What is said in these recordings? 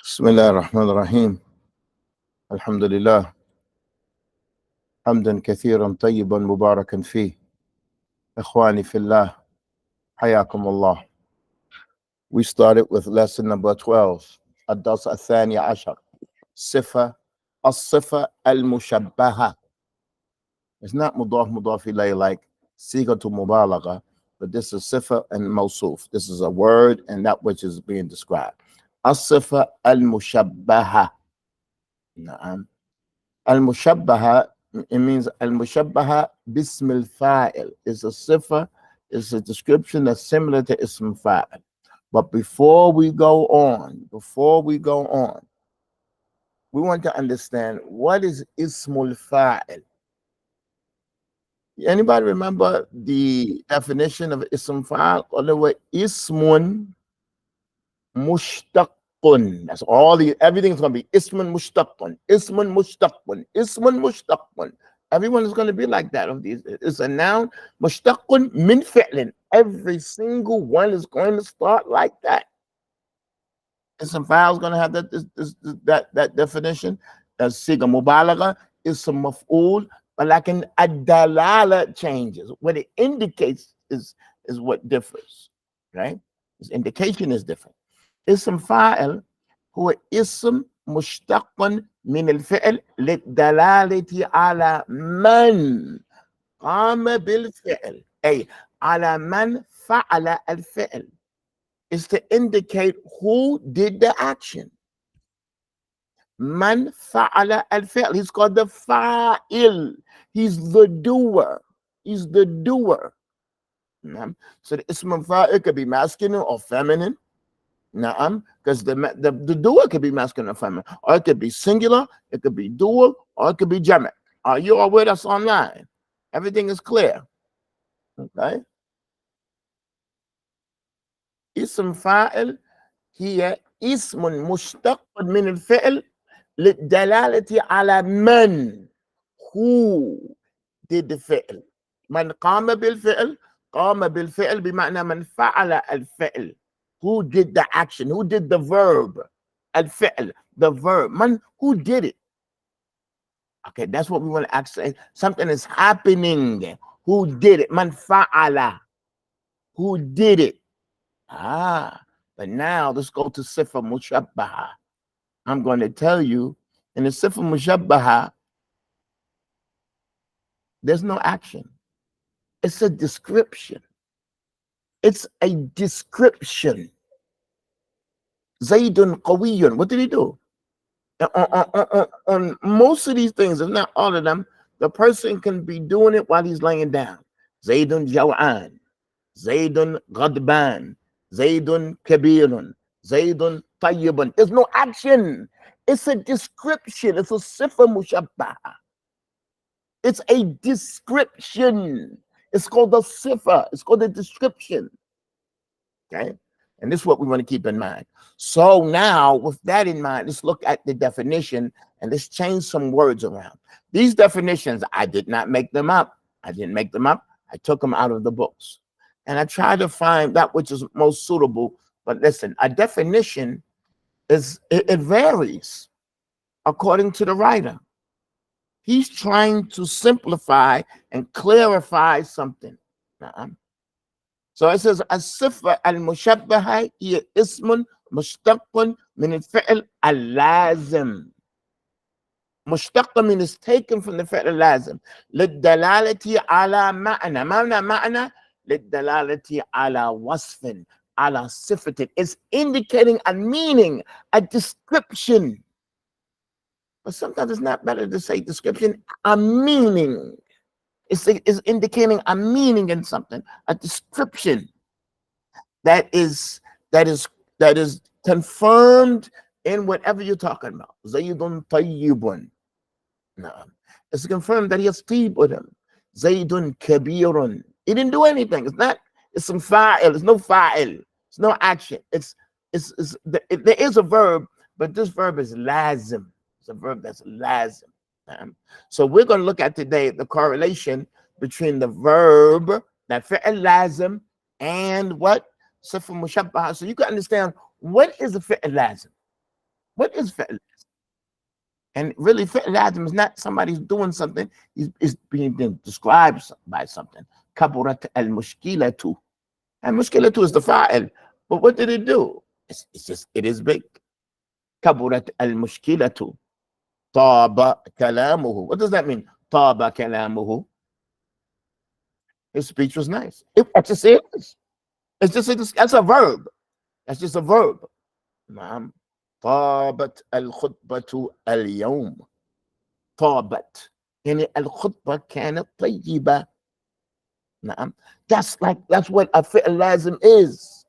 بسم الله الرحمن الرحيم. الحمد لله حمدا كثيرا طيبا مباركا فيه. إخواني في الله, حياكم الله. We started with lesson number 12, الدرس الثاني عشر, الصفة المشبهة. It's not مضاف إليه like صيغة مبالغة, but this is صفة and موصوف. This is a word and that which is being described. الصفة المشبهة. نعم. المشبهة, it means المشبهة باسم الفاعل. It's a صفة, it's a description that's similar to اسم فاعل. But before we go on, we want to understand what is ismul fa'il. Anybody remember the definition of ism fa'il? Or the word ismun mushtaqun. That's all everything's going to be ismun mushtaqun, ismun mushtaqun, ismun mushtaqun. Everyone is going to be like that. It's a noun, mushtaqun min fi'lin. Every single one is going to start like that. Ism fa'il is going to have that definition. As siga mubalagha, ism maf'ul, but like an ad-dalala changes. What it indicates is what differs, right? Its indication is different. اسم فاعل هو اسم مشتق من الفعل للدلالة على من قام بالفعل, أي على من فعل الفعل. Is to indicate who did the action. Man fa'ala al-fi'l. He's called the fa'il. He's the doer. He's the doer. So the ism fa'il could be masculine or feminine. Because the doer could be masculine or feminine. Or it could be singular, it could be dual, or it could be jama'. Are you all with us online? Everything is clear. Okay? اسم فاعل هي اسم مشتق من الفعل للدلالة على من, who did the فعل. من قام بالفعل, قام بالفعل بمعنى من فعل الفعل. Who did the action? Who did the verb? الفعل, the verb. Man, who did it? Okay, that's what we want to actually say. Something is happening. Who did it? Man fa'ala. Who did it? But now let's go to sifa mushabbaha. I'm going to tell you, in the sifa mushabbaha, there's no action. It's a description. It's a description. Zaydun qawiyun. What did he do? On most of these things, if not all of them, the person can be doing it while he's laying down. Zaydun jaw'an. Zaydun ghadban. Zaydun kabirun. Zaydun tayyibun. There's no action. It's a description. It's a sifa mushabbaha. It's a description. It's called the sifa. It's called a description. Okay? And this is what we want to keep in mind. So now, with that in mind, let's look at the definition and let's change some words around. These definitions, I did not make them up. I didn't make them up. I took them out of the books. And I tried to find that which is most suitable. But listen, a definition it varies according to the writer. He's trying to simplify and clarify something. So it says, الصفة المشبهة هي اسم مشتق من الفعل اللازم. مشتق means is taken from the فعل اللازم للدلالة على معنى. معنى للدلالة على وصف على صفة. It's indicating a meaning, a description. But sometimes it's not better to say description, a meaning. It's indicating a meaning in something, a description that is confirmed in whatever you're talking about. Zaydun tayyibun. No. It's confirmed that he has tayyib with him. Zaydun kabirun. He didn't do anything. It's some fa'il. It's no fa'il. It's no action. There is a verb, but this verb is lazim. It's a verb that's lazim. So we're going to look at today the correlation between the verb, that fi'l lazim, and what? Sifa mushabbaha. So you can understand what is a fi'l lazim. What is fi'l? And really, fi'l lazim is not somebody's doing something. Is being described by something. Kaburat al-mushkilatu. And mushkilatu is the fa'il. But what did it do? It's just, it is big. Kaburat al-mushkilatu. Taba kalamuhu. What does that mean? Taba kalamuhu. His speech was nice. That's just it. It's just, that's a verb. That's just a verb. نعم. طابت الخطبة اليوم. طابت. يعني الخطبة كانت طيبة. نعم. That's what a fi'l lazim is.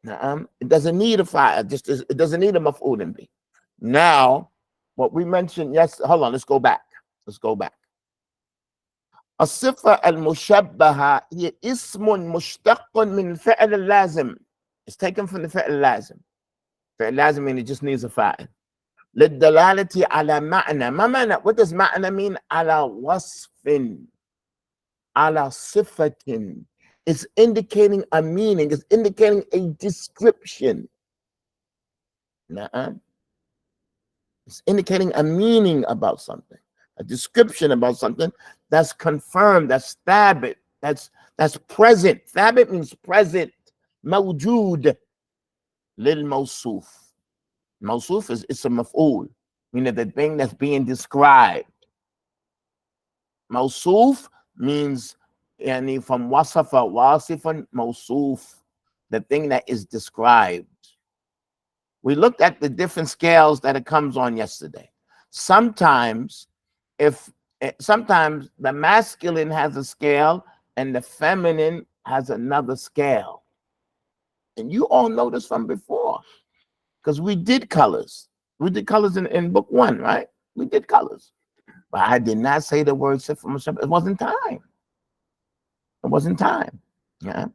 نعم. It doesn't need a fa'il. It doesn't need a maf'ul bi. Now, what we mentioned, yes, hold on, let's go back. الصفة المشبهة هي اسم مشتق من الفعل اللازم. It's taken from the فعل اللازم. فعل لازم mean it just needs a فاعل. للدلالة على معنى. ما معنى? What does معنى mean? على وصف. على صفة. It's indicating a meaning. It's indicating a description. نعم. It's indicating a meaning about something. A description about something that's confirmed, that's thabit, that's present. Thabit means present. موجود. للموصوف. Mawsuf is it's a maf'ul, meaning the thing that's being described. Mawsuf means yani from wasafa, wasifan, mawsuf, the thing that is described. We looked at the different scales that it comes on yesterday. Sometimes the masculine has a scale and the feminine has another scale. And you all know this from before, because we did colors. We did colors in book 1, right? We did colors. But I did not say the word sifa mushabbah. It wasn't time. It wasn't time. Yeah.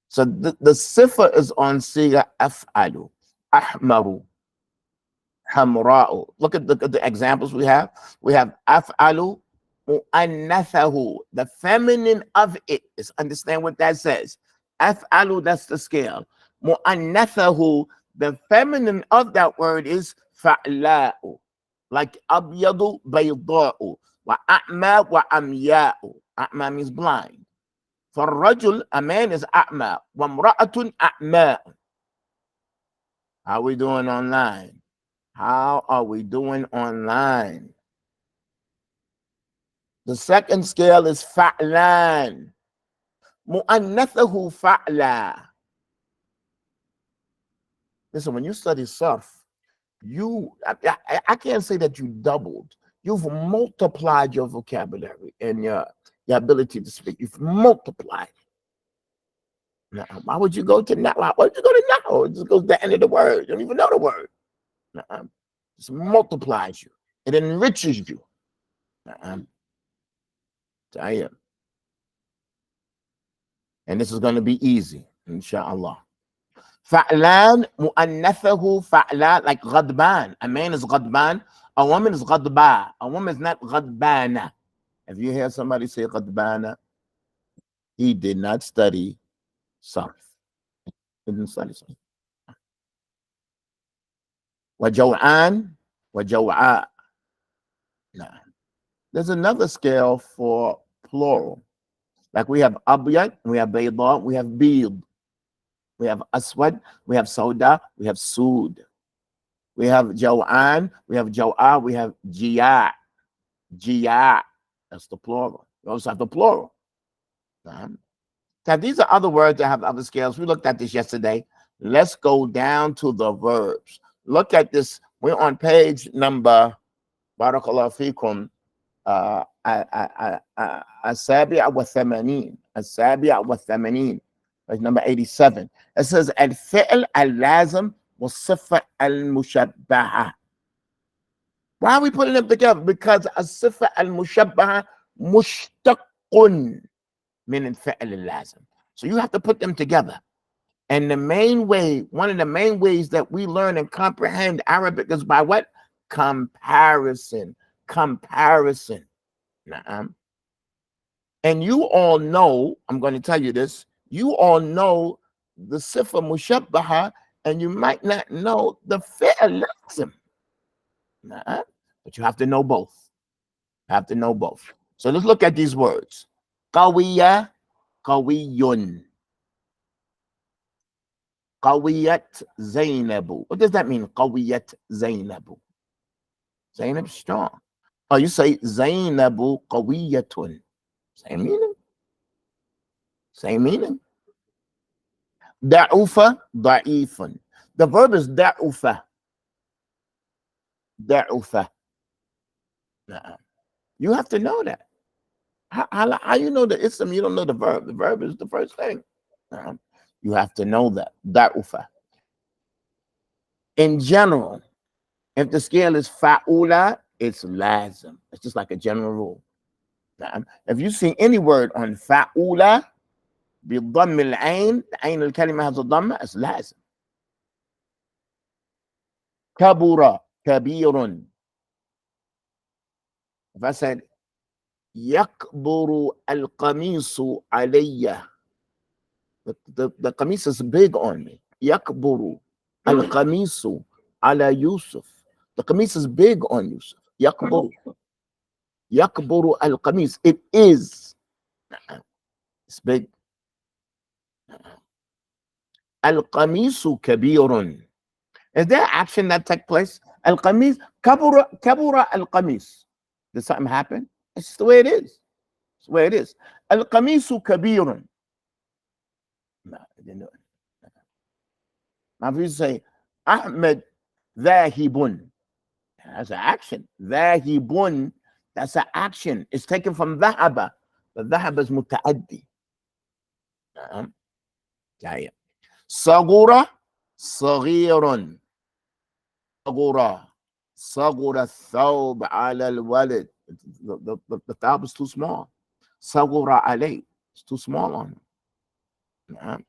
So the sifa is on siga af'alu, ahmaru, hamra'u. Look at the examples we have. We have af'alu mu'annathahu. The feminine of it is, understand what that says. Af'alu, that's the scale. Mu'annathahu, the feminine of that word is fa'la'u. Like abyadu bayda'u. Wa a'ma wa amya'u. A'ma means blind. For rajul, a man is a'ma. Wa mra'atun a'ma. How are we doing online? How are we doing online? The second scale is fa'lan. Mu'annathahu fa'la. Listen, when you study sarf, I can't say that you doubled. You've multiplied your vocabulary and your ability to speak. You've multiplied. Now, why would you go to now? Why would you go to now? It just goes to the end of the word. You don't even know the word. It just multiplies you. It enriches you. I am. And this is going to be easy, inshallah. Fa'lan mu'annathahu fa'la, like ghadban. A man is ghadban. A woman is ghadba. A woman is not ghadbana. If you hear somebody say ghadbana, he did not study sarf. He didn't study sarf. Wajaw'an, wajaw'a. Nah. There's another scale for plural. Like we have abyad, we have bayda, we have bid. We have aswad, we have sauda, we have sood. We have jaw'an, we have jaw'a, we have jiya'. Jiya'. That's the plural. We also have the plural. Now, these are other words that have other scales. We looked at this yesterday. Let's go down to the verbs. Look at this. We're on page number, barakallahu fikum, السابع والثمانين. السابع والثمانين. Page number 87. It says الفعل اللازم والصفة المشبهة. Why are we putting them together? Because الصفة المشبهة مشتق من الفعل اللازم. So you have to put them together. And the main way, one of the main ways that we learn and comprehend Arabic is by what? Comparison. Comparison. And you all know, I'm going to tell you this, you all know the sifa mushabbaha, and you might not know the fi'l lazim. But you have to know both. Have to know both. So let's look at these words. Qawiya, qawiyun. Qawiyat Zainabu. What does that mean? Qawiyat Zainabu. Zainab's strong. Oh, you say Zainabu qawiyatun. Same meaning. Same meaning. Da'ufa, da'ifun. The verb is da'ufa. Da'ufa. You have to know that. How you know the ism? You don't know the verb. The verb is the first thing. You have to know that. Da'ufa. In general, if the scale is fa'ula, it's lazim. It's just like a general rule. If you see any word on fa'ula, بضم العين الكلمة has a ضمة, it's لازم. كبر كبير. If I said يكبر القميص علي, the قميص is big on me. يكبر القميص على يوسف. The قميص is big on Yusuf. يكبر. يكبر القميص. It is. It's big. القميص كبير. Is there action that took place? القميص كبر القميص. Did something happen? It's just the way it is. It's the way it is. القميص كبير. No, I didn't know it. Now if you say Ahmed ذاهب, that's an action. ذاهب, that's an action. It's taken from ذهب. The ذهب is متعدي. صغر صغير. صغر الثوب على الولد. The thawb is too small. صغر عليه. It's too small on him.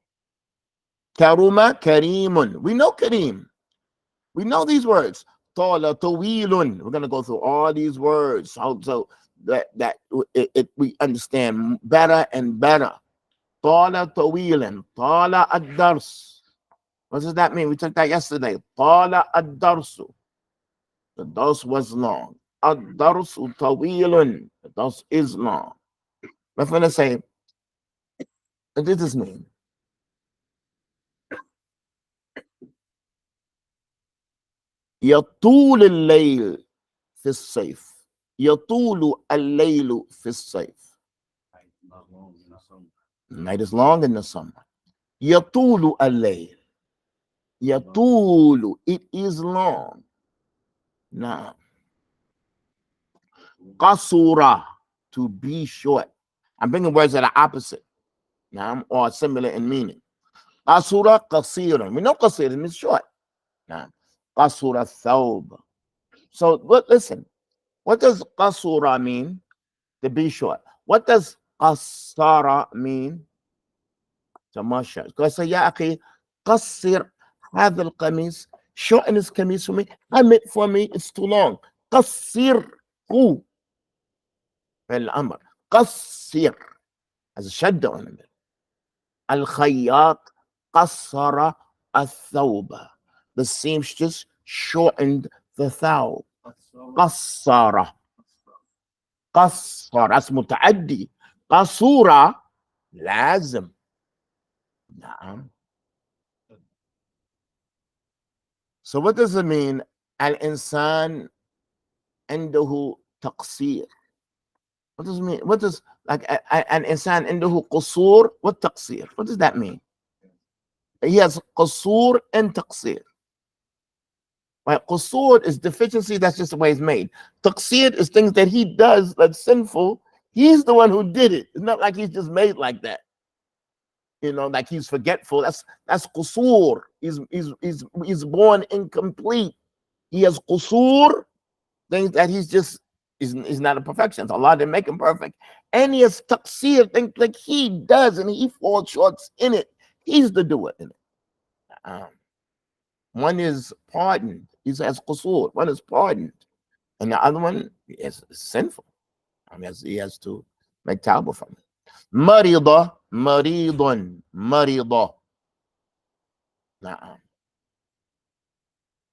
كرم كريم. We know Kareem. We know these words. طال طويل. We're going to go through all these words so that we understand better and better. طال طويلا. طال الدرس. What does that mean? We took that yesterday. طال الدرس. The dars was long. الدرس طويل. The dars is long. I'm going to say, what does this mean? يطول الليل في الصيف. يطول الليل في الصيف. Night is long in the summer. يطول الليل. يطول. It is long. Now, قصورة, to be short. I'm bringing words that are opposite. Now, or similar in meaning. قصورة قصيرا. We know قصير means short. Now, قصورة الثوب. So, listen. What does قصورة mean? To be short. What does قصارة mean? To more short. Because say, يا أخي قصر هذا القميص. Shorten this قميص for me. I meant for me, it's too long. قصر هو. الأمر. قصر. As a شدة on it. الخياط قصر الثوب. The seamstress shortened the thawb. قصر. قصر. That's متعدي. قصورة لازم. نعم. So what does it mean? الإنسان عنده تقصير. What does it mean? What does like an insan عنده قصور والتقصير? What does that mean? He has قصور and تقصير. Right? قصور is deficiency, that's just the way it's made. تقصير is things that he does that's sinful. He's the one who did it. It's not like he's just made like that. You know, like he's forgetful. That's قصور. He's born incomplete. He has قصور, things that he's just is not a perfection. So Allah didn't make him perfect. And he has taqsir, things like he does and he falls short in it. He's the doer in it. One is pardoned. He has qusur. One is pardoned. And the other one is sinful. I mean, he has to make tawbah from it. Marida, maridun, marida. Nah.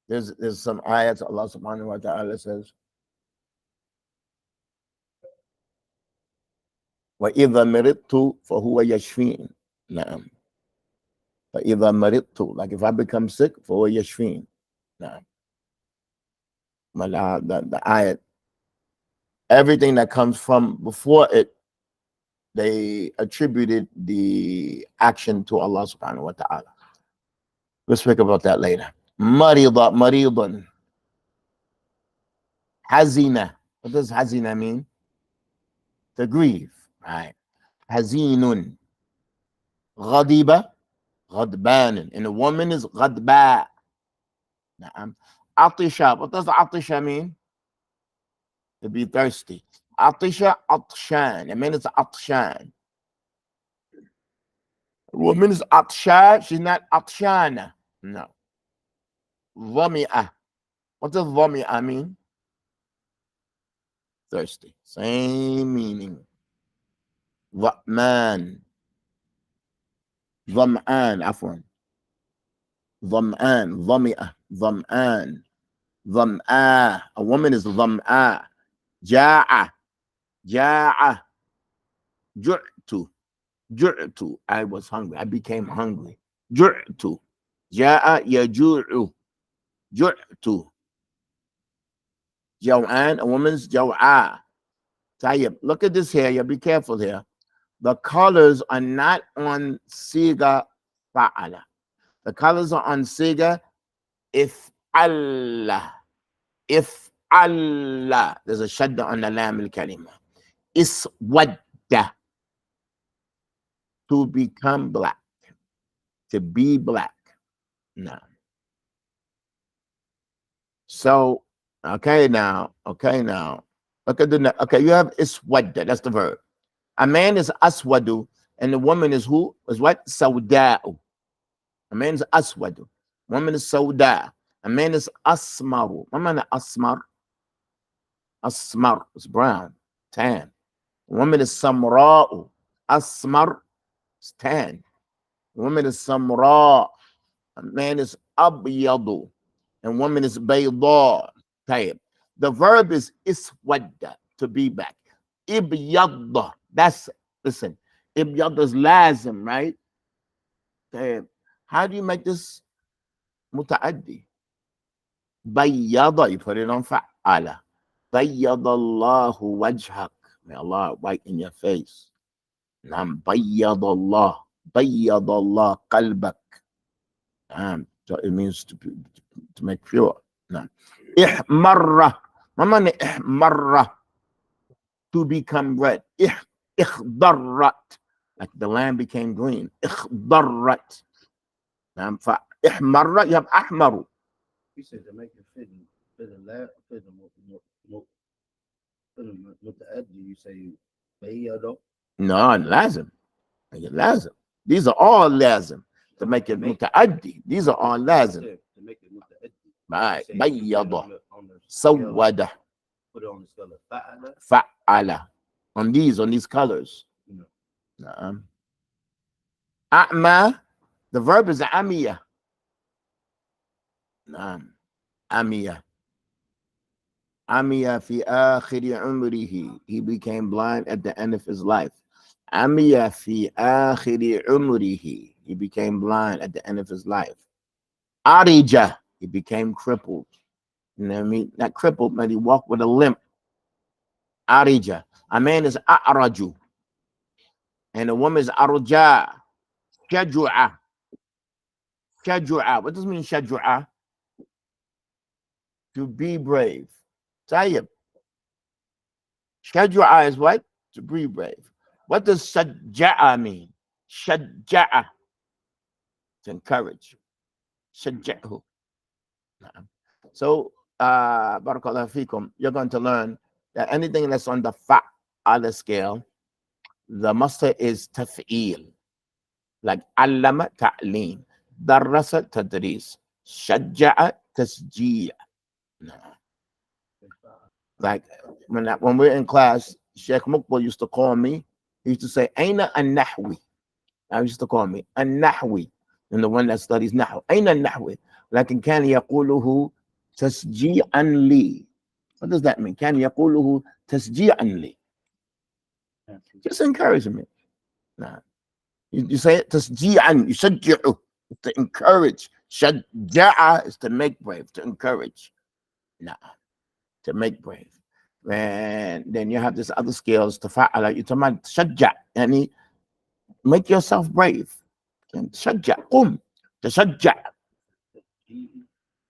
There's some ayats Allah subhanahu wa ta'ala says, وَإِذَا مَرِضْتُ فَهُوَ يَشْفِينِ. Nah. فَإِذَا مَرِضْتُ, like if I become sick, فَهُوَ يَشْفِينِ. Nah. The ayat, everything that comes from before it, they attributed the action to Allah subhanahu wa ta'ala. We'll speak about that later. Marida, maridun. Hazina. What does hazina mean? To grieve. Right. Hazinun. Ghadiba. Ghadban. And the woman is ghadba. Atisha. What does atisha mean? To be thirsty. Atisha, atshan. It means atshan. Woman is atsha. She's not atshana. No. Dhami'ah. What does dhami'ah mean? Thirsty. Same meaning. Dha'man. Dham'an. Afwan. Dham'an. Dhami'ah. Dham'an. Dham'a. A woman is dham'a. Ja'a. Ja'a. Ju'tu. Ju'tu. I was hungry. I became hungry. Ju'tu. Ja'a yaju'u. Ju'tu. Jaw'an. A woman's jaw'a. Tayyib. Look at this here. You be careful here. The colors are not on siga fa'ala. The colors are on siga if Allah. If Allah. There's a shadda on the lam al-kalima. Iswadda. To become black. To be black. No. So, okay now. Look at the, okay, you have iswadda. That's the verb. A man is aswadu, and the woman is who? Is what? Sawda'u. A man is aswadu. Woman is sawda. A man is asmaru. What man is asmar? Asmar is brown, tan. A woman is samra'u. Asmar is tan. A woman is samra. A man is abyadu. And woman is bayda. The verb is iswadda, to be back. Ibyadda. That's, listen, ibyadda is lazim, right? How do you make this muta'addi? Bayyada, you put it on fa'ala. Bayyadallahu wajhak. May Allah whiten your face. Nam bayyadallah. Bayyadallah qalbak. So it means to make pure. Nam. Ihmarra. Mama ihmarra. To become red. Ikhdarrat. Like the land became green. Ikhdarrat. Ihmarra, you have ahmaru. You said to make it fit you say bayyado? No, lazim. Make it lazim. These are all lazim. To make it muta'addi. These are all lazim. To make it muta'addi. Right. Bayyada. Sawwada. Put it on the scale of fa'ala. Fa'ala. On these colors. No. A'ma. The verb is amiya. Amiya. Amiya fi akhiri umrihi. He became blind at the end of his life. Amiya fi akhiri umrihi. He became blind at the end of his life. Arija. He became crippled. You know what I mean? Not crippled, but he walked with a limp. Arija. A man is a'raju. And a woman is arja. Shaju'a. Shaju'a. What does it mean, shaju'a? To be brave. Tayyib. Shaju'a is what? To be brave. What does shajja'a mean? Shajja'a. To encourage. Shajja'hu. So, barakallahu fikum, you're going to learn that anything that's on the fa'ala scale, the master is taf'il. Like allama ta'lim, darrasa tadris, shajja'a tasjil. Like when we're in class, Sheikh Mukbal used to call me. He used to say, "Aina an-nahwi." I used to call me an-nahwi. and the one that studies نحو. أين النحو؟ لكن كان يقوله تشجيعا لي. What does that mean? كان يقوله تشجيعا لي. Just encouragement. Nah. You say it تشجيعا, يشجعه, to encourage. شجع is to make brave, to encourage. Nah, to make brave. And then you have this other skills to فعل. You're talking about تشجع, يعني make yourself brave. تشجع, قم, تشجع,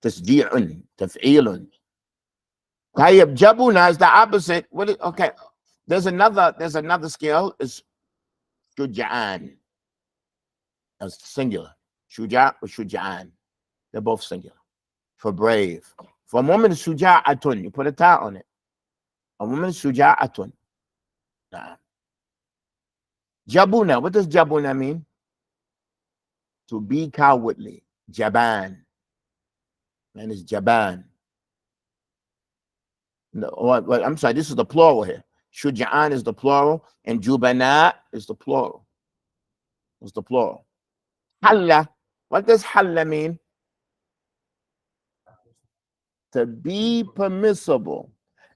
تشجيع, تفعيل. طيب جبنا is the opposite. What is, okay, there's another skill is شجعان. That's singular. شجاع or شجعان. They're both singular. For brave. For a woman is شجاعة. You put a ta on it. A woman is شجاعة. Nah. Jabuna. What does jabuna mean? To be cowardly. Jaban. Man is jaban. No, I'm sorry, this is the plural here. Shuja'an is the plural, and jubana is the plural. It's the plural. Halla. What does halla mean? To be permissible.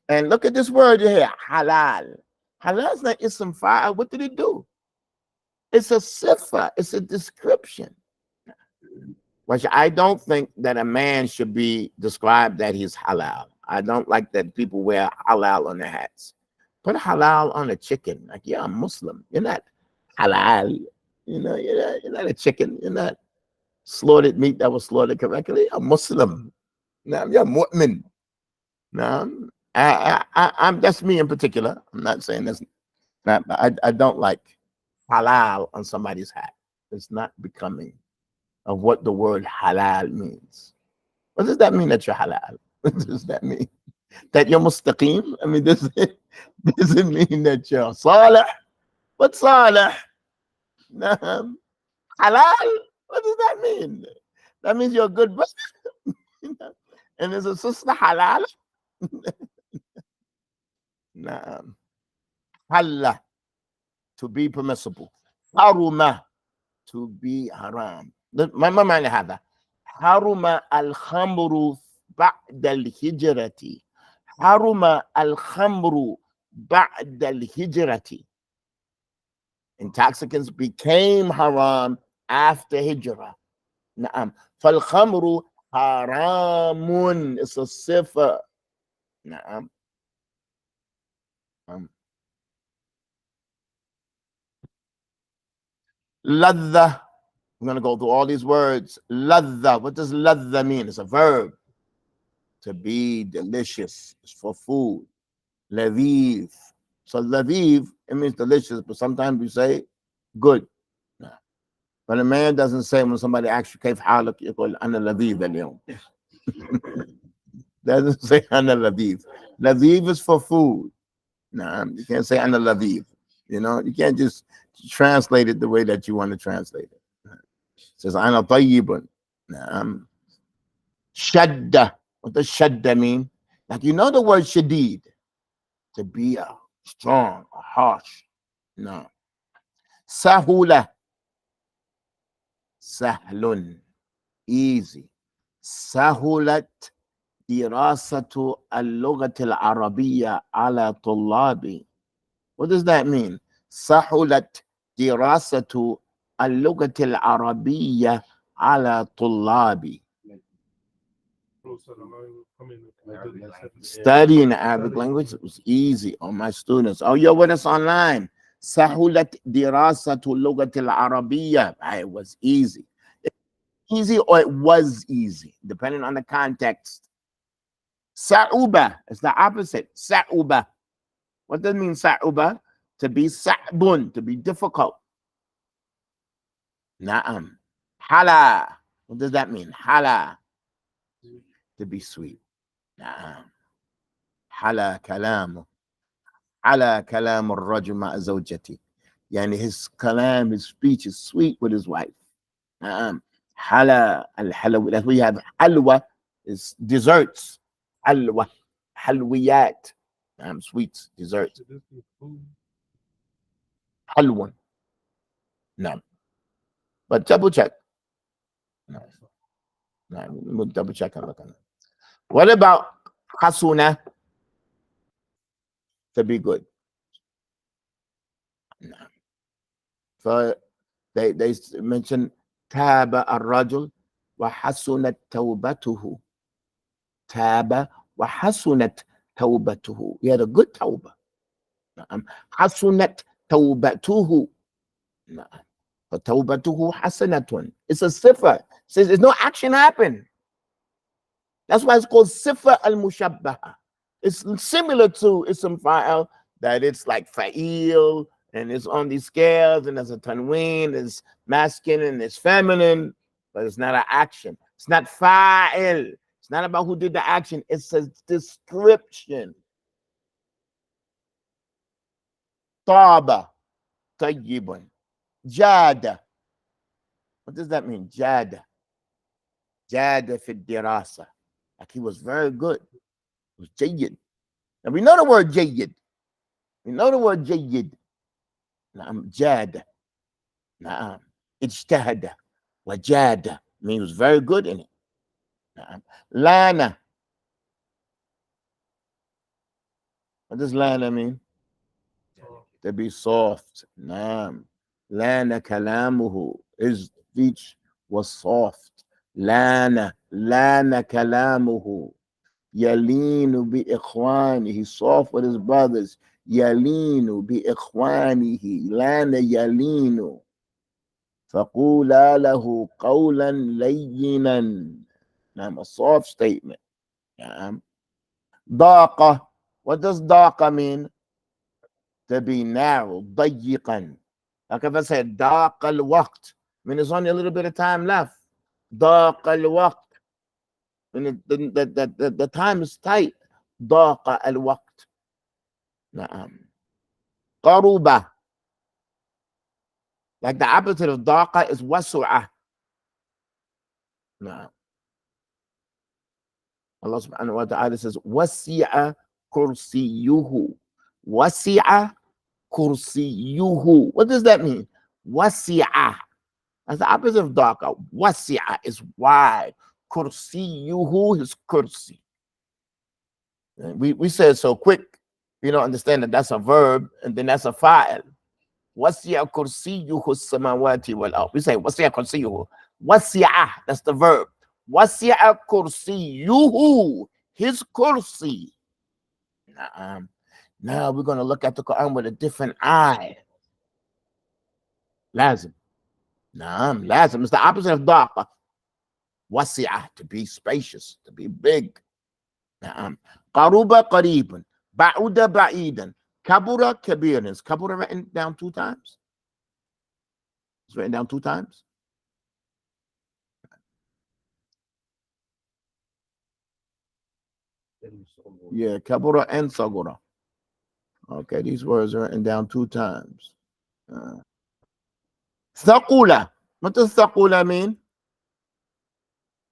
And look at this word here, halal. Halal is not ism fa'al. What did it do? It's a sifa. It's a description. Which I don't think that a man should be described that he's halal. I don't like that people wear halal on their hats. Put halal on a chicken. Like, you're a Muslim. You're not halal. You know, you're not a chicken. You're not slaughtered meat that was slaughtered correctly. You're a Muslim. Now, you're a mu'min. Now, I'm that's me in particular. I'm not saying that's not. I don't like halal on somebody's hat. It's not becoming of what the word halal means. What does that mean that you're halal? What does that mean? That you're mustaqim? I mean, does it mean that you're salih? What's salih? Naam. Halal? What does that mean? That means you're a good brother. And is a sister halal? Naam. Halla, to be permissible. Haruma, to be haram. ما معنى هذا؟ حرم الخمر بعد الهجرة. حرم الخمر بعد الهجرة. Intoxicants became haram after hijrah. نعم. فالخمر حرام. It's a صفة. نعم. لذة. I'm going to go through all these words. Ladha. What does ladha mean? It's a verb. To be delicious. It's for food. Laviv. So laviv, it means delicious, but sometimes we say good. But a man doesn't say when somebody asks you, كيف حالك? يقول أنا لذيذ اليوم. Doesn't say أنا لذيذ. Laviv is for food. No, you can't say أنا لذيذ. You know, you can't just translate it the way that you want to translate it. It says أنا طيب. Shadda. What does shadda mean? Like, you know the word shadid, to be strong or harsh. No. Sahula. Sahlun. Easy. Sahulat dirasatu al-lughat al-arabiyya ala tullabi. What does that mean? Sahulat dirasatu al-lughat al-arabiyya ala tullabi. Studying the Arabic language, it was easy on my students. Oh, you're with us online. Sahulat dirasatu lugat al-Arabiyya. It was easy. Easy or it was easy, depending on the context. Sa'uba is the opposite. Sa'uba. What does it mean, sa'uba? To be sa'bun, to be difficult. Na'am. Hala. What does that mean? Hala. To be sweet. نعم. حلا كلامه. حلا كلام الرجل مع زوجته. يعني his kalam, his speech is sweet with his wife. نعم. حلا الحلوى. That's why you have halwa is desserts. حلوى. حلويات. Sweets, desserts. حلوى. نعم. But double check. No, we'll double check and look at it. What about hasuna? To be good. No. So they mention taba ar-rajul wa hasunat tawbatuhu. Taba wa hasunat tawbatuhu. He had a good tawbah. Hasunat tawbatuhu. Tawbatuhu hasanatun. It's a sifa. It says there's no action happen. That's why it's called sifa al-mushabbaha. It's similar to ism fa'il, that it's like fa'il, and it's on these scales, and there's a tanween, it's masculine, and it's feminine, but it's not an action. It's not fa'il. It's not about who did the action. It's a description. Taba, tayyibun, jada. What does that mean? Jada. Jada fi dirasa. Like he was very good. It was jayyid. And we know the word jayyid. We know the word jayyid. Naam, jada. Naam. Ijtahada. Wajada. I mean, he was very good in it. Naam. Lana. What does lana mean? To be soft. Naam. Lana kalamuhu. His speech was soft. Lana kalamuhu. Yalinu bi ikhwani. He's soft with his brothers. Yalinu bi ikhwanihi. Lana yalinu. Faqula lahu qawlan layyinan. Now, a soft statement. Daqa. What does daqa mean? To be narrow. Dayiqan. Like if I said daqa al-waqt, I mean, there's only a little bit of time left. Daqa al-waqt. When the time is tight. Daqa al-waqt. Na'am. Qaruba. Like the opposite of daqa is wasu'ah. Na'am. Allah subhanahu wa ta'ala says, wasi'a kursiyuhu. Wasi'a kursiyuhu. What does that mean? Wasi'a. That's the opposite of daqa. Wasi'a is wide. Kursiyuhu, his kursi. We say it so quick, you don't understand that that's a verb and then that's a fa'il. Wasi'a kursiyuhu samawati wal ard. We say wasi'a kursiyuhu. Wasi'a, that's the verb. Wasi'a kursiyuhu, his kursi. Now we're going to look at the Quran with a different eye. Lazim. Naam, lazim. It's the opposite of daqa. Wasi'ah, to be spacious, to be big. Naam. Qaruba qariban. Ba'uda ba'idan. Kabura kabiran. Is kabura written down 2 times? It's written down 2 times? Yeah, kabura and sagura. Okay, these words are written down 2 times. Thaqula. What does thaqula mean?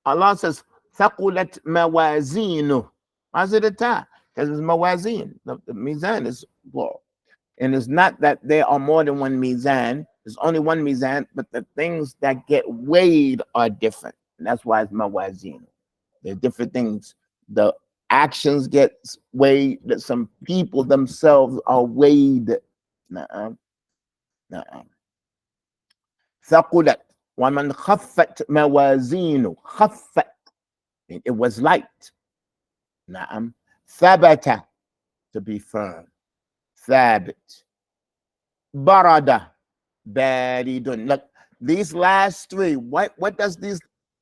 Allah says, Thaqulat mawazinu. Why is it a ta? Because it's mawazin. The mizan is plural. And it's not that there are more than one mizan. There's only one mizan, but the things that get weighed are different. And that's why it's mawazin. There are different things. The actions get weighed, that some people themselves are weighed. Thaqulat. وَمَنْ خَفَّتْ مَوَازِينُ. خَفَّت. It was light. Na'am. Thabata. To be firm. Thabit. Barada. Baridun. Look, these last 3, what does these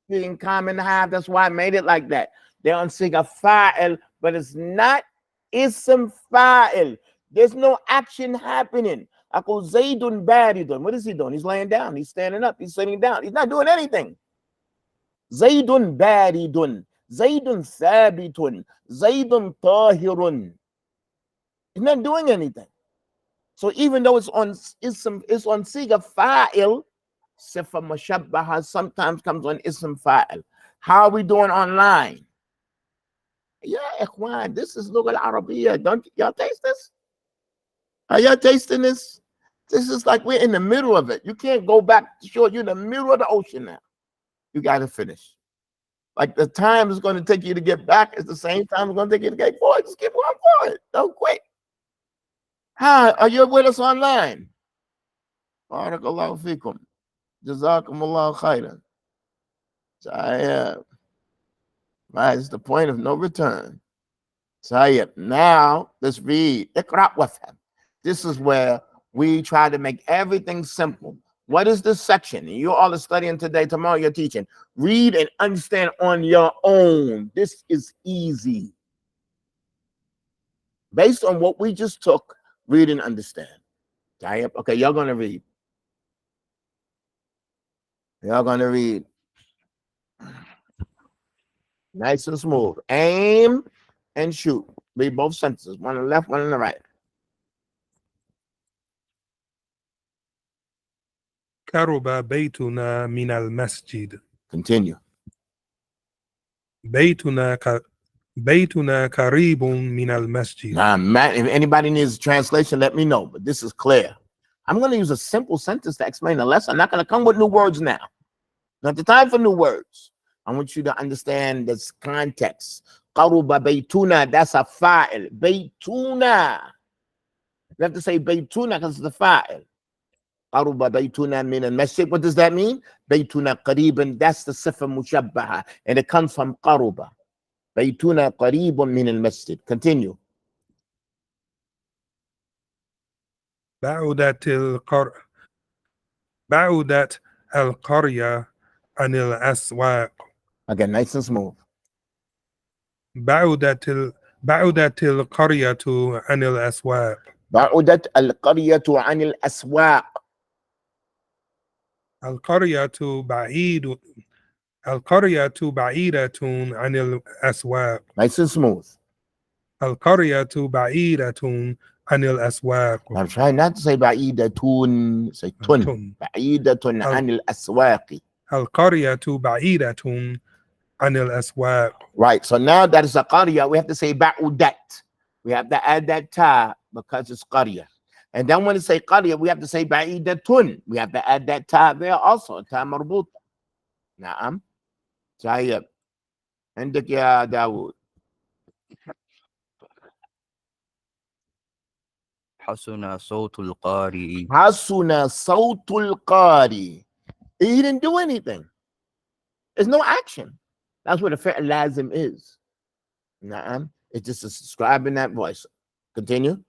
3 in common have? That's why I made it like that. They're on siga fa'il, but it's not ism fa'il. There's no action happening. I call Zaydun baridun. What is he doing? He's laying down. He's standing up. He's sitting down. He's not doing anything. Zaydun baridun. Zaydun thabitun. Zaydun tahirun. He's not doing anything. So even though it's on siga fa'il, sifa mushabbaha sometimes comes on ism fa'il. How are we doing online? Yeah, ikhwan, this is Lugha al-Arabiya. Don't y'all taste this? Are y'all tasting this? This is like we're in the middle of it. You can't go back to shore. You're in the middle of the ocean now. You got to finish. Like the time is going to take you to get back is the same time it's going to take you to get forward. Just keep going forward. Don't quit. Hi, are you with us online? Barakallahu fikum. Jazakumullahu khairan. It's the point of no return. Now let's read. Iqra with him. This is where we try to make everything simple. What is this section? You all are studying today. Tomorrow you're teaching. Read and understand on your own. This is easy. Based on what we just took, read and understand. Okay, y'all gonna read. Y'all gonna read. Nice and smooth. Aim and shoot. Read both sentences. One on the left, one on the right. قرب بيتنا من المسجد. Continue. بيتنا قريب من المسجد. Now, Matt, if anybody needs a translation, let me know. But this is clear. I'm going to use a simple sentence to explain the lesson. I'm not going to come with new words now. Not the time for new words. I want you to understand this context. Qaruba baytuna, that's a fa'il. Baytuna. You have to say baytuna because it's the fa'il. Qaruba baytuna min al-masjid. What does that mean? Baytuna qariban, that's the sifa mushabbaha. And it comes from qaruba. Baytuna qaribun min al-masjid. Continue. بعدت القرية عن الأسواق. Again, nice and smooth. بعدت القرية عن الأسواق. بعدت القرية عن الأسواق. القرية بعيدة عن الأسواق. Nice and smooth. القرية بعيدة عن الأسواق. I'm trying not to say بعيدة. Say tun. بعيدة عن الأسواق. القرية بعيدة عن الأسواق. Right. So now that is a qarya, we have to say ba'udat. We have to add that ta because it's qarya. And then when we say qarya, we have to say ba'idatun. We have to add that ta there also. Ta marbuta. Naam. Tayyib. عندك يا داود. حسن صوت القارئ. حسن صوت القارئ. He didn't do anything. There's no action. That's what a fi'l lazim is. Naam. It's just describing that voice. Continue.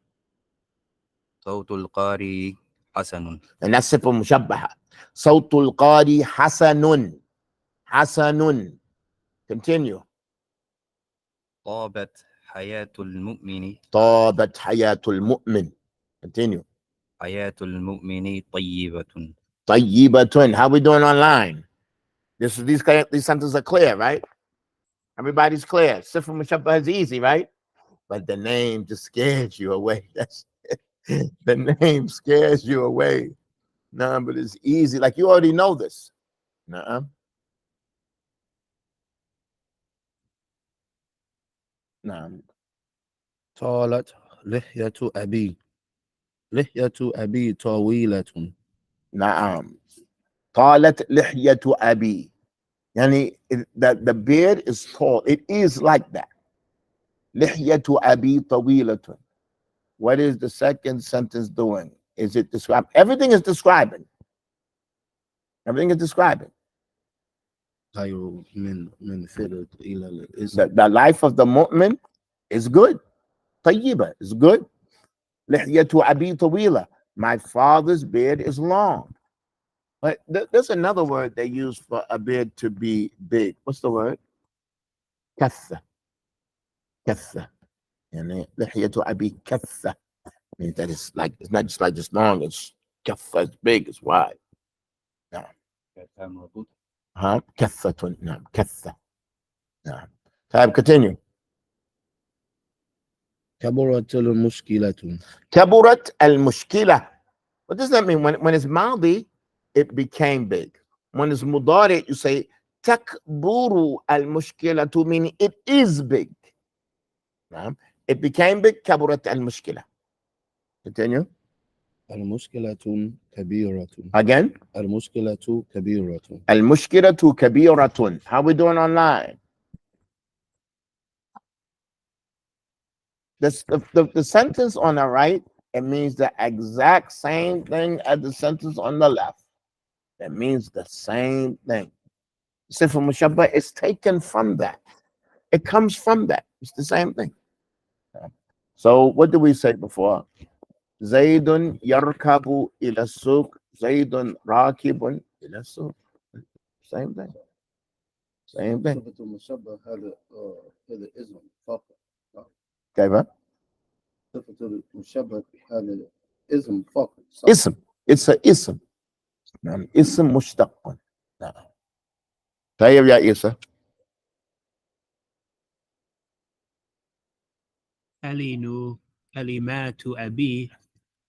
صوت القارئ حسن. And that's sifa mushabbaha. صوت القارئ حسن. حسن. Continue. طابت حياة المؤمن. طابت حياة المؤمن. Continue. حياة المؤمن طيبة. طيبة. How we doing online? These sentences are clear, right? Everybody's clear. Sifa mushabbaha is easy, right? But the name just scares you away. That's the name scares you away. No, but it's easy. Like you already know this. No. طالت لحية أبي. لحية أبي طويلة. نعم. طالت لحية أبي. Yani the beard is tall. It is like that. لحية أبي طويلة. What is the second sentence doing? Is it describing? Everything is describing. Everything is describing. The life of the mu'min is good. طيبة is good. لحية أبي طويلة. My father's beard is long. But there's another word they use for a beard to be big. What's the word? كثة. كثة. يعني لحية أبي كثة. Means that it's like it's not just like just long. It's كثة. It's big. It's wide. نعم. كثة. نعم. كثة. نعم. طيب continue. كبرت المشكلة. كبرت المشكلة. What does that mean? When it's ماضي, it became big. When it's مضارع, you say تكبر المشكلة, meaning it is big. It became big. كبرت المشكلة. Continue. المشكلة كبيرة. Again, المشكلة كبيرة. المشكلة كبيرة. How we doing online? The sentence on the right, it means the exact same thing as the sentence on the left. That means the same thing. Sifa Mushabba is taken from that. It comes from that. It's the same thing. So what did we say before? Zaydun yarkabu ila suq. Zaydun rakibun ila suq. Same thing. Same thing. صفة المشبه هذا اسم فقط. كيف؟ صفة المشبه هذا اسم فقط. اسم. It's a اسم. نعم. اسم مشتق. نعم. طيب يا عيسى. ألين كلمات أبي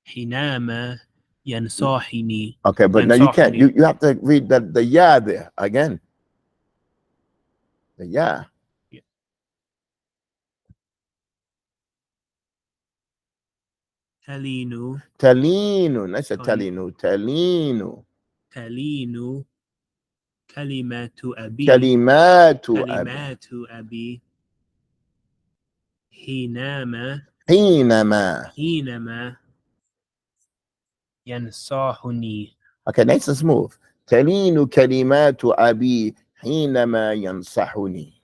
حينما ينصحني. Okay, but now you can't. You have to read the ya there again. The ya. تلين ليس تلين تلين كلمات أبي كلمات أبي حينما ينصحني. Okay, nice and smooth. تلين كلمات أبي حينما ينصحني.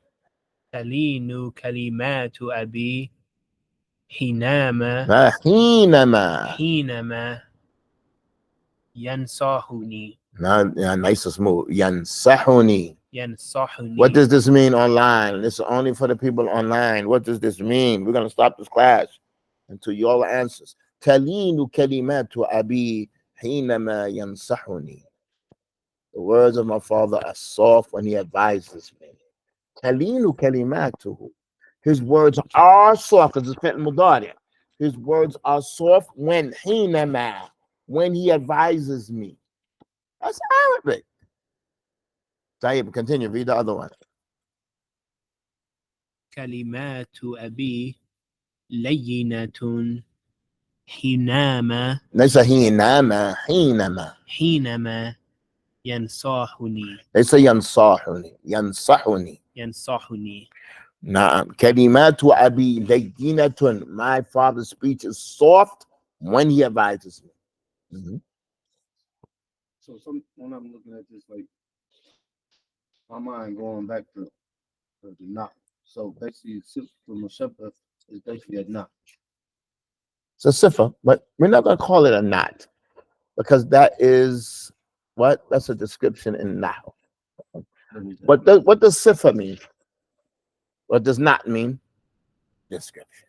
تلين كلمات أبي حينما ينصحني. Nice and smooth. ينصحني. What does this mean online? This is only for the people online. What does this mean? We're going to stop this class until you all answers. تلين كلمات أبي حينما ينصحني. The words of my father are soft when he advises me. تلين كلماته. His words are soft because it's fi'l mudari'. His words are soft when حينما, when he advises me. That's Arabic. Tayyib, continue. Read the other one. كلمات أبي لينة حينما ليس حينما ينصحني. ليس ينصحني. نعم. كلمات أبي لينة. My father's speech is soft when he advises me. So when I'm looking at this, like my mind going back to the knot. So basically, the mushabba is basically a knot. It's a sifa, but we're not going to call it a knot because that is what? That's a description in Nahu. What does sifa mean? What does not mean? Description.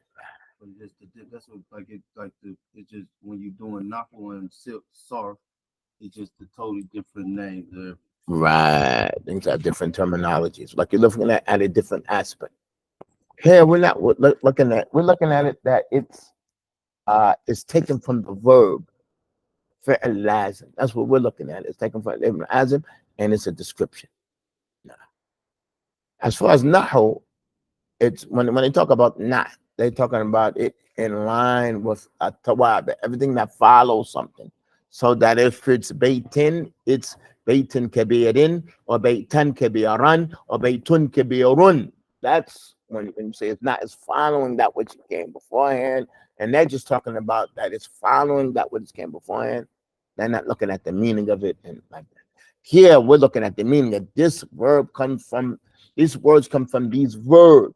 That's what it's just when you're doing nahu and sarf, it's just a totally different name. Right. Things are different terminologies. Like you're looking at a different aspect. Here we're not looking at it that it's taken from the verb fi'l lazim. That's what we're looking at. It's taken from ibn azim and it's a description. As far as nahu, it's when they talk about not, they're talking about it in line with a tawab, everything that follows something. So that if it's baitin, it's baitin kabirin, or baitan kabiran, or baitun kabirun. That's when you say it's not, it's following that which came beforehand. And they're just talking about that it's following that which came beforehand. They're not looking at the meaning of it and like that. Here we're looking at the meaning that this verb comes from, these words come from these verbs.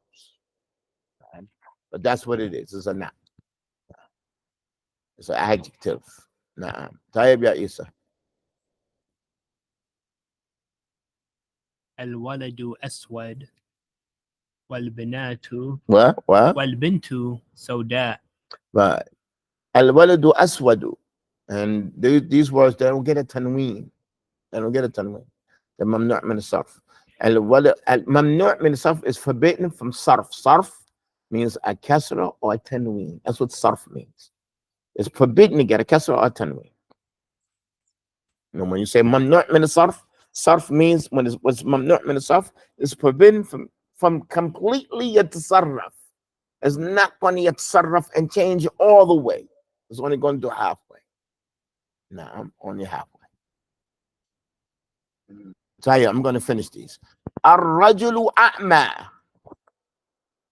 Right? But that's what it is. It's a noun. It's an adjective. نعم. طيب يا عيسى. الولد أسود والبنات والبنت سوداء. Right. الولد أسود. And these words, they don't get a tanween. They don't get a tanween. They're mamnu' min sarf. Mamnu' min sarf is forbidden from sarf. Sarf means a kasra or a tanween. That's what sarf means. It's forbidden to get a kasra or a tanween. And when you say mamnu' min sarf, sarf means when it's mamnu' min sarf, it's forbidden from completely yatasarraf. It's not going to yatasarraf and change all the way. It's only going to do halfway. No, I'm only halfway. So yeah, I'm going to finish these. الرجل أعمى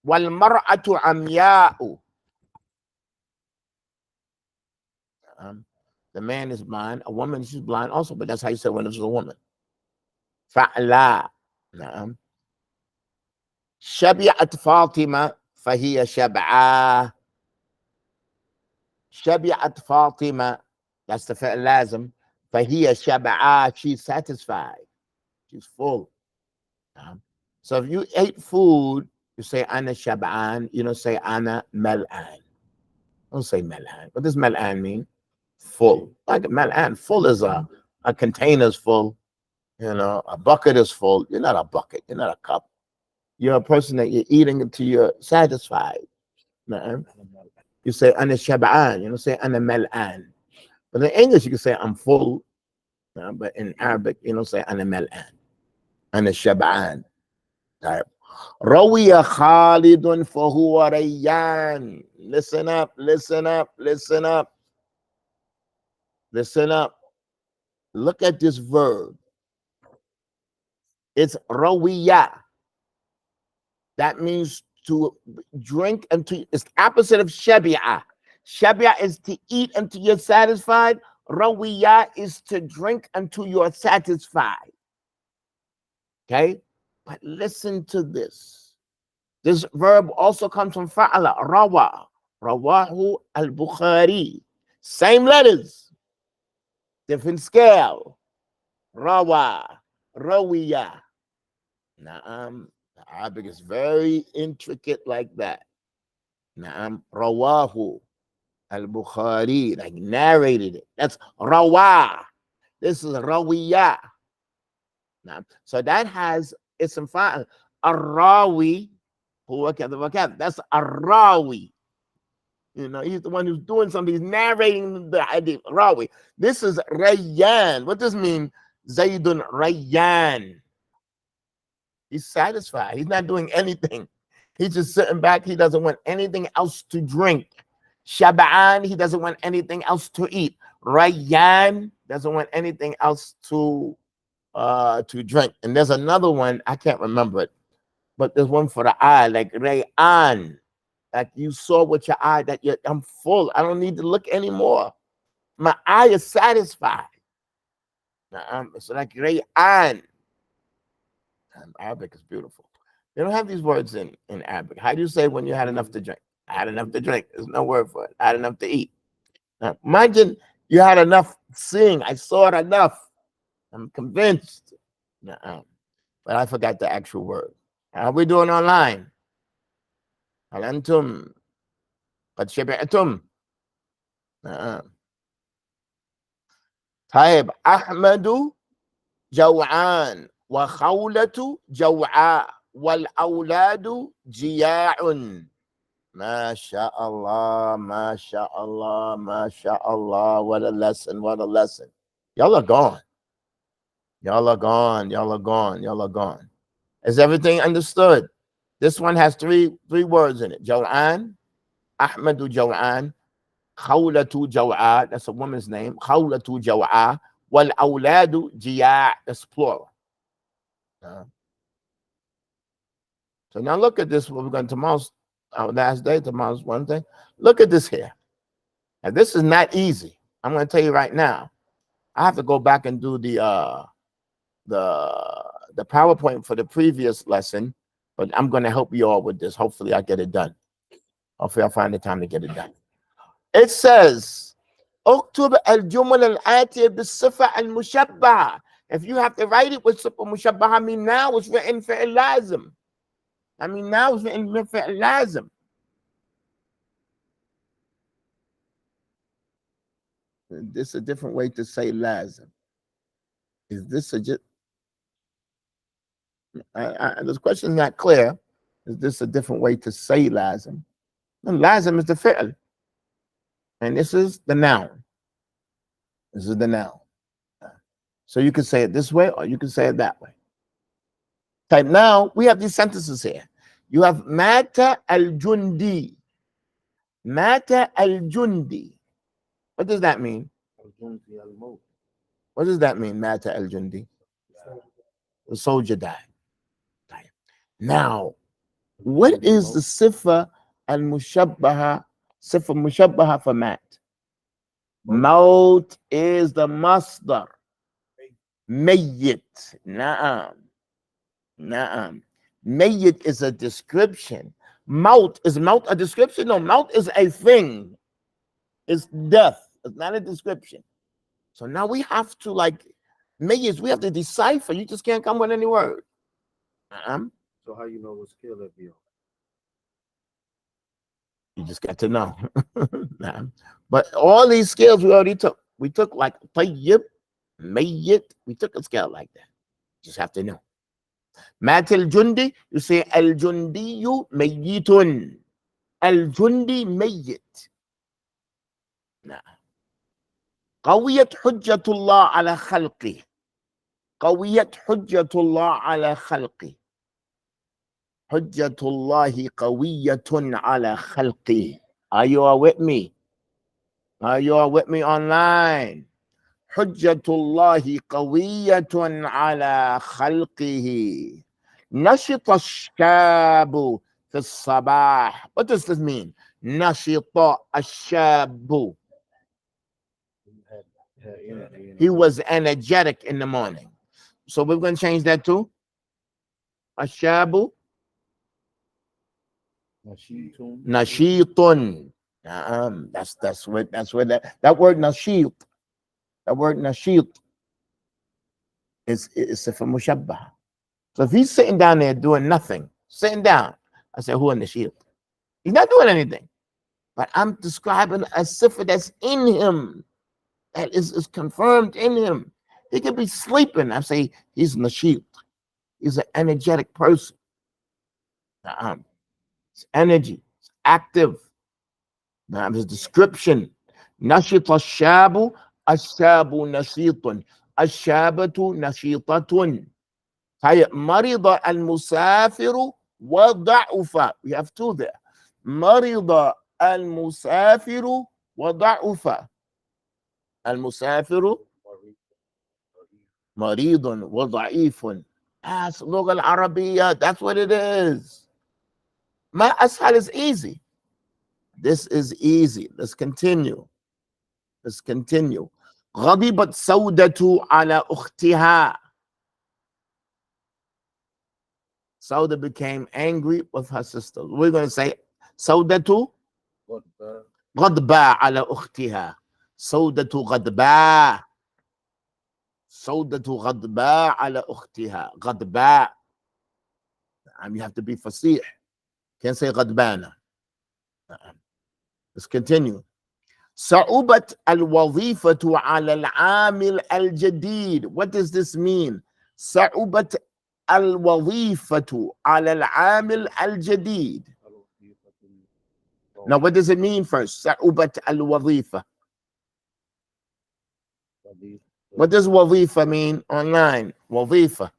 والمرأة عمياء. The man is blind. A woman is blind also, but that's how you say when it's a woman. فعلا. نعم. شبعت فاطمة فهي شبعة. شبعت فاطمة. That's the فعل لازم. فهي شبعة. She's satisfied. She's full. So if you ate food, you say أنا شبعان. You don't say أنا ملآن. Don't say ملآن. What does ملآن mean? Full. Like ملآن. Full is a container's full. You know, a bucket is full. You're not a bucket. You're not a cup. You're a person that you're eating until you're satisfied. You say أنا شبعان. You don't say أنا ملآن. But in English, you can say I'm full. But in Arabic, you don't say أنا ملآن. أنا شبعان. Right. روي خالد فهو ريان. Listen up, listen up, listen up. Listen up. Look at this verb. It's rawiya. That means to drink until it's the opposite of shabi'a. Shabi'a is to eat until you're satisfied. Rawiya is to drink until you're satisfied. Okay? But listen to this. This verb also comes from fa'ala, rawa. Rawahu al-Bukhari. Same letters. Different scale. Rawa. Rawiya. Na'am. The Arabic is very intricate like that. Na'am. Rawahu al-Bukhari. Like narrated it. That's rawa. This is rawiya. Na'am. So that has ism fa'al. Ar-rawi. That's ar-rawi. You know, he's the one who's doing something. He's narrating the hadith. Rawi. This is Rayyan. What does it mean? Zaydun Rayyan. He's satisfied. He's not doing anything. He's just sitting back. He doesn't want anything else to drink. Shab'an, he doesn't want anything else to eat. Rayyan doesn't want anything else to drink. And there's another one, I can't remember it, but there's one for the eye, like Rayhan. Like you saw with your eye that I'm full. I don't need to look anymore. My eye is satisfied. It's like Rayhan. Arabic is beautiful. They don't have these words in Arabic. How do you say when you had enough to drink? I had enough to drink. There's no word for it. I had enough to eat. Now, imagine you had enough seeing. I saw it enough. I'm convinced. But I forgot the actual word. How are we doing online? هل أنتم قد شبعتم؟ طيب أحمد جوعان وخولة جوعاء والأولاد جياع. ما شاء الله, ما شاء الله, ما شاء Allah. What a lesson, what a lesson. Y'all are gone. Y'all are gone, y'all are gone, y'all are gone. Is everything understood? This one has three words in it. Jaw'an, Ahmadu Jaw'an, Khawlatu Jaw'a, that's a woman's name. Khawlatu Jaw'a, wal awladu Jiya', that's plural. So now look at this. What we're going tomorrow's our last day. Tomorrow's Wednesday. Look at this here. Now this is not easy. I'm going to tell you right now. I have to go back and do the PowerPoint for the previous lesson. But I'm going to help you all with this. Hopefully, I get it done. Hopefully, I'll find the time to get it done. It says, اكتب الجمل الآتية بالصفة المشبهة. If you have to write it with صفة مشبهة, I mean now it's written فعل لازم. I mean now it's written فعل لازم. This is a different way to say lazim. Is this a just? This question is not clear. Is this a different way to say lazim? And lazim is the fi'l. And this is the noun. This is the noun. So you can say it this way or you can say it that way. Type now, we have these sentences here. You have mata al-jundi. Mata al-jundi. What does that mean? What does that mean? Mata al-Jundi. The soldier died. Now, what is the sifa al-mushabbaha, sifa mushabbaha for mat? Maut is the masdar. Mayyit. Na'am. Na'am. Mayyit is a description. Maut is maut a description? No, maut is a thing. It's death. It's not a description. So now we have to mayyit, we have to decipher. You just can't come with any word. So how you know what skill that be on? You just got to know. Nah. But all these skills we already took. We took like tayyib, mayyit. We took a scale like that. You just have to know. Mat al-Jundi, you say al-Jundiyu mayyitun. Al-Jundi mayyit. Nah. قويت حجة الله على خلقه. قويت حجة الله على خلقه. حجة الله قوية على خلقه. Are you all with me? Are you all with me online? حجة الله قوية على خلقه. نشط الشاب في الصباح. What does this mean? نشط الشاب. He was energetic in the morning. So we're going to change that to الشاب Nashitun. That's where that word nashit, that word nashit is for mushabbah. So if he's sitting down there doing nothing, sitting down, I say, who in nashit? He's not doing anything. But I'm describing a sifa that's in him, that is confirmed in him. He could be sleeping. I say he's nashit. He's an energetic person. It's energy, it's active. Now his description. نشط الشاب الشاب نشيط الشابة نشيطة. مرض المسافر وضعف. We have two there. مرض المسافر وضعف. المسافر مريض وضعيف. That's اللغة العربية. That's what it is. My ashal is easy. This is easy. Let's continue. Let's continue. غضبت سودة على أختها. Sauda became angry with her sister. We're going to say سودة غضباء على أختها. سودة غضباء. سودة غضباء على أختها. غضباء. You have to be fasih. Can't say غضبانة. Let's continue. صعوبة الوظيفة على العامل الجديد. What does this mean? صعوبة الوظيفة على العامل الجديد. Now what does it mean first? صعوبة الوظيفة. What does وظيفة mean online? وظيفة.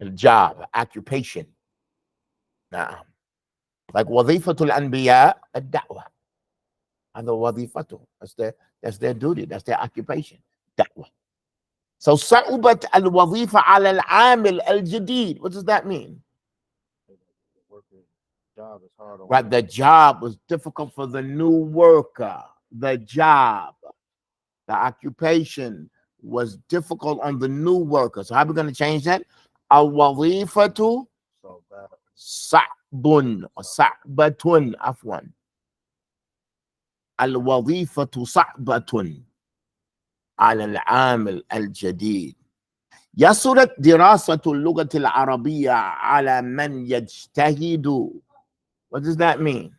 A job, occupation. نعم. Like وظيفة الأنبياء الدعوة. هذا وظيفته. That's their duty. That's their occupation. دعوة. So صعوبة الوظيفة على العامل الجديد. What does that mean? Right, the job was difficult for the new worker. The job, the occupation was difficult on the new worker. So how are we going to change that? الوظيفة صعب صعبة عفوا. الوظيفة صعبة على العامل الجديد. يسرت دراسة اللغة العربية على من يجتهد. What does that mean?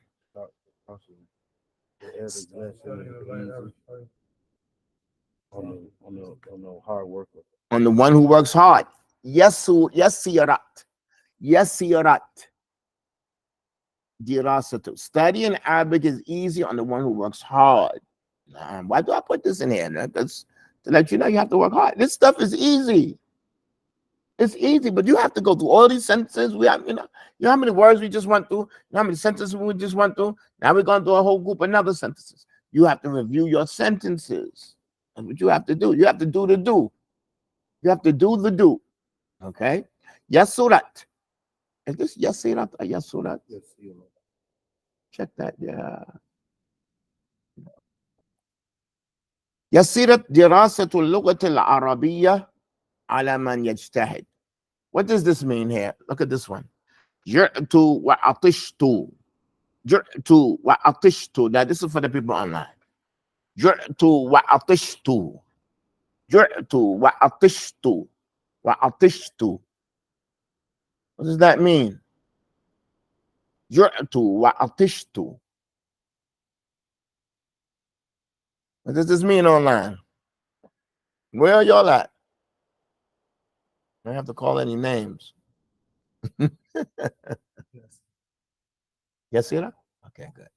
On the hard worker. On the one who works hard. يسرت. يسرت. Dirasatu. Studying Arabic is easy on the one who works hard. Why do I put this in here? That's to let you know you have to work hard. This stuff is easy. It's easy, but you have to go through all these sentences. We have, you know how many words we just went through, you know how many sentences we just went through. Now we're going through a whole group of other sentences. You have to review your sentences. That's what you have to do. You have to do the do. You have to do the do. Okay? Yasurat. Is this Yasirat or Yasurat? Yes, you know. Check that. Yeah. يسيرة دراسة اللغة العربية على من يجتهد. What does this mean here? Look at this one. جرأت وعطشت. جرأت وعطشت. Now this is for the people online. جرأت وعطشت. جرأت وعطشت. وعطشت. What does that mean? جرأت وعطشت. What does this mean online? Where are y'all at? I don't have to call any names. Yes, Sira? Okay, good.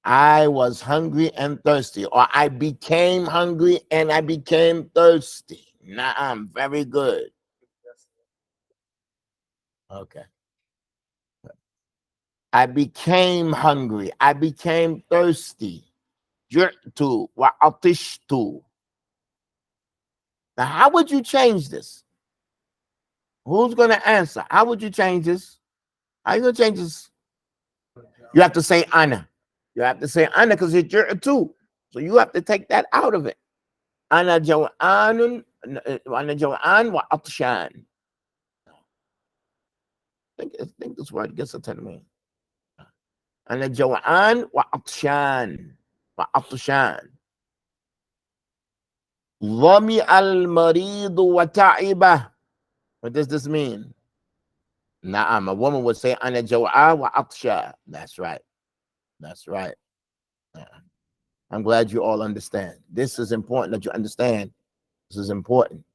I was hungry and thirsty, or I became hungry and I became thirsty. Naam, very good. Okay. I became hungry. I became thirsty. جرت وعطشت. Now, how would you change this? Who's going to answer? How would you change this? How are you going to change this? You have to say ana. You have to say ana because it's too. So you have to take that out of it. Ana jaw'anun, ana jaw'an wa atshan. I think this word gets a 10 me. Ana jaw'an wa atshan. Wa atshan. Dhami al-maridu wa ta'ibah. What does this mean? Na'am, a woman would say, Ana jaw'a wa atsha. That's right. That's right. I'm glad you all understand. This is important that you understand. This is important.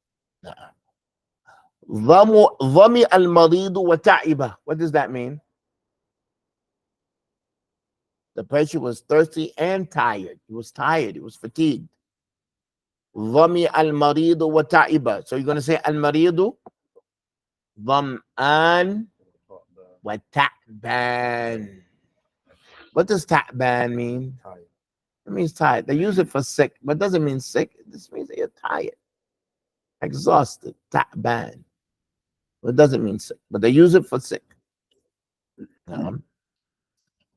Dhami al-maridu wa ta'iba. What does that mean? The patient was thirsty and tired. He was tired. He was fatigued. Dhami al-maridu wa ta'iba. So you're going to say al-maridu, dham'an wa ta'ban. What does ta'ban mean? Tired. It means tired. They use it for sick, but it doesn't mean sick. This means that you're tired, exhausted, ta'ban. It doesn't mean sick, but they use it for sick.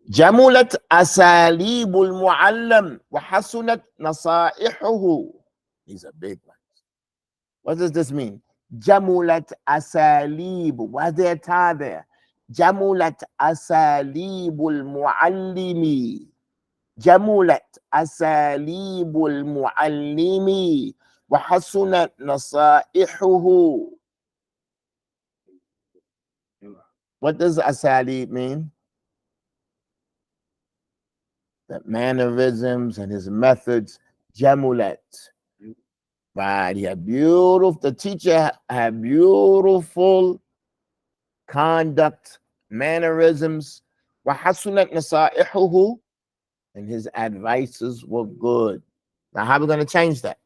جملت أساليب المعلم وحسنت نصائحه. These are big ones. What does this mean? جملت أساليب. Why's there a ta there? جملت أساليب المعلم. جملت أساليب المعلم وحسنت نصائحه. What does asalib mean? The mannerisms and his methods. Jamulat. Right. He had beautiful, the teacher had beautiful conduct, mannerisms. وحسنت نصائحه. And his advices were good. Now, how are we going to change that?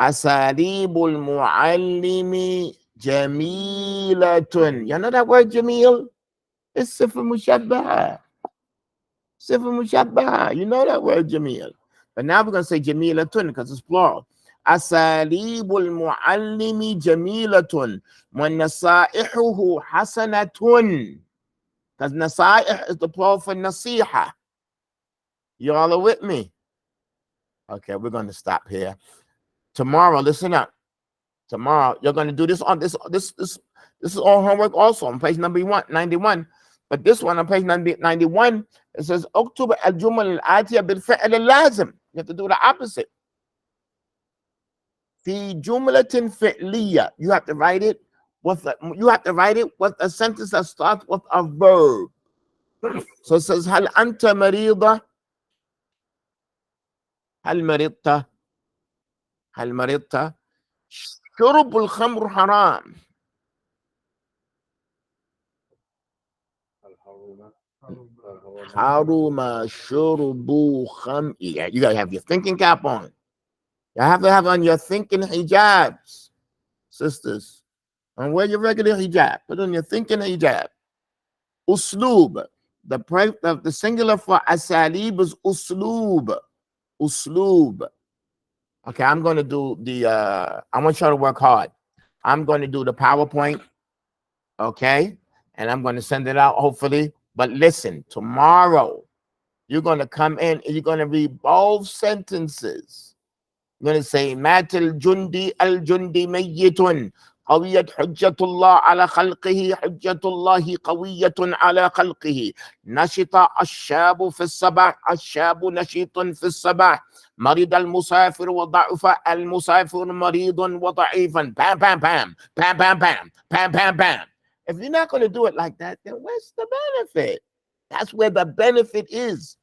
Asalibul muallimi jamilatun. You know that word jamil? It's sifa mushabbaha. Sifa mushabbaha. You know that word jamil. But now we're going to say jamilatun because it's plural. Asalibul muallimi jamilatun. Wa nasaihuhu hasanatun. Because nasaih is the plural for nasiha. You all are with me? Okay, we're going to stop here. Tomorrow, listen up. Tomorrow, you're going to do this on this is all homework also on page number 91. But this one on page 91, it says October al-Jumal al-Atiya bil-Fi'l al-Lazim. You have to do the opposite. Fi jumlatin fi'liya. You have to write it with a sentence that starts with a verb. So it says Hal anta marida. هل مرضت؟ هل مرضت؟ شرب الخمر حرام. حرم شرب خمر. You gotta have your thinking cap on. You have to have on your thinking hijabs, sisters. And wear your regular hijab. Put on your thinking hijab. Uslub. the singular for asalib is usloob. Usloob. Okay, I'm going to do the I want y'all to work hard. I'm going to do the PowerPoint, okay? And I'm going to send it out hopefully. But listen, tomorrow you're going to come in and you're going to read both sentences. You're going to say Matil Jundi al Jundi Mayyitun. قوية حجة الله على خلقه حجة الله قوية على خلقه نشط الشاب في الصباح الشاب نشيط في الصباح مريض المسافر وضعف المسافر مريض وضعيفا bam bam bam bam bam bam bam bam bam. If you're not going to do it like that, then where's the benefit? That's where the benefit is.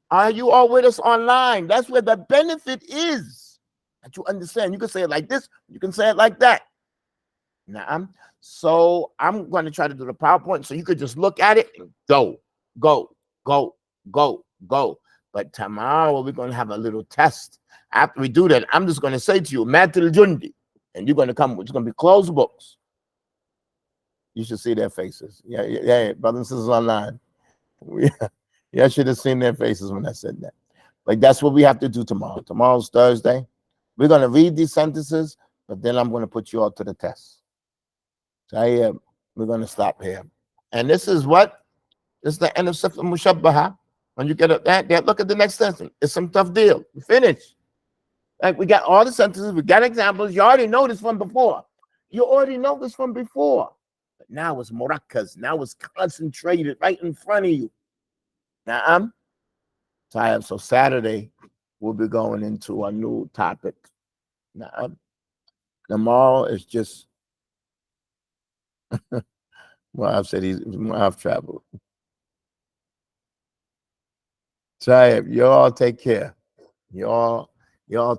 Are you all with us online? That's where the benefit is. That you understand. You can say it like this, you can say it like that. Now, so I'm going to try to do the PowerPoint so you could just look at it and go, go, go, go, go. But tomorrow we're going to have a little test. After we do that, I'm just going to say to you, Matil Jundi, and you're going to come, it's going to be closed books. You should see their faces. Yeah, brothers and sisters online. Yeah, I should have seen their faces when I said that. Like, that's what we have to do tomorrow. Tomorrow's Thursday. We're going to read these sentences, but then I'm going to put you all to the test. So we're going to stop here. And this is what? This is the end of Sifat Mushabbaha. When you get up that, look at the next sentence. It's some tough deal. We finished. Like, we got all the sentences. We got examples. You already know this from before. You already know this from before. But now it's murakkaz. Now it's concentrated right in front of you. Now, so Saturday, we'll be going into a new topic. Now, tomorrow is just, well, I've said I've traveled. So you all take care. You all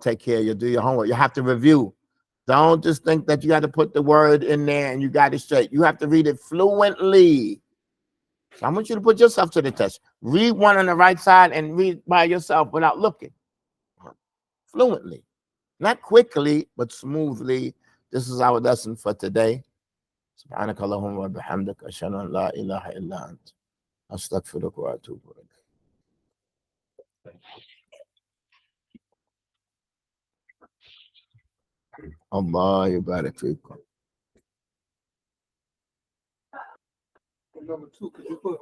take care. You do your homework. You have to review. Don't just think that you got to put the word in there and you got it straight. You have to read it fluently. So I want you to put yourself to the test. Read one on the right side and read by yourself without looking. Fluently. Not quickly, but smoothly. This is our lesson for today. سبحانك اللهم وبحمدك أشهد أن لا إله إلا أنت أستغفرك وأتوب إليك. Allah yubarak fikum. Number 2, could you put